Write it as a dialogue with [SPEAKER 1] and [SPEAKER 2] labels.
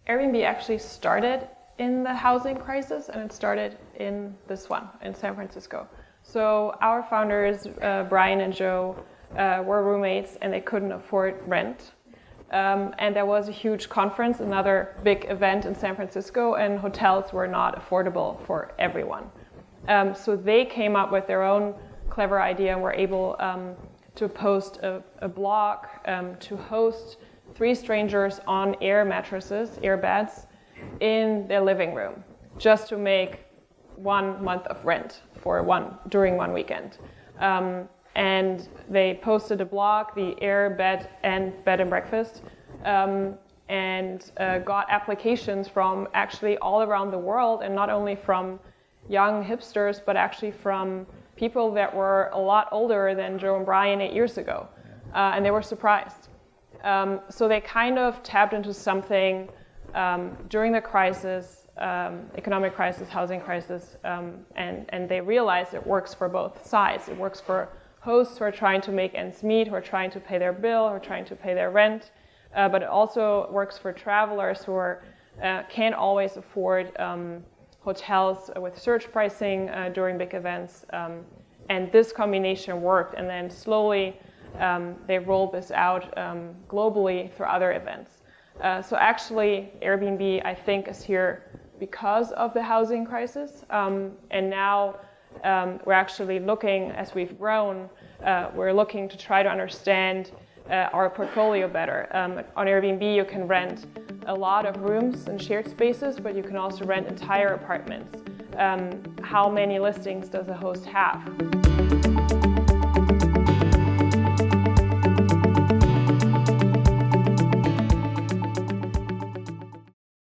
[SPEAKER 1] Airbnb actually started in the housing crisis, and it started in this one, in San Francisco. So our founders, Brian and Joe, were roommates and they couldn't afford rent. And there was a huge conference, another big event in San Francisco, and hotels were not affordable for everyone. So they came up with their own clever idea and were able to post a blog to host 3 strangers on air mattresses, air beds, in their living room, just to make 1 month of rent for during one weekend. And they posted a blog, the Air Bed and Bed and Breakfast, and got applications from actually all around the world, and not only from young hipsters, but actually from people that were a lot older than Joe and Brian 8 years ago, and they were surprised. So they kind of tapped into something during the crisis, economic crisis, housing crisis, and they realized it works for both sides. It works for hosts who are trying to make ends meet, who are trying to pay their bill, who are trying to pay their rent, but it also works for travelers who can't always afford hotels with surge pricing during big events. And this combination worked, and then slowly they rolled this out globally through other events. So actually, Airbnb, I think, is here because of the housing crisis. And now we're actually looking, as we've grown, we're looking to try to understand our portfolio better. On Airbnb, you can rent a lot of rooms and shared spaces, but you can also rent entire apartments. How many listings does a host have?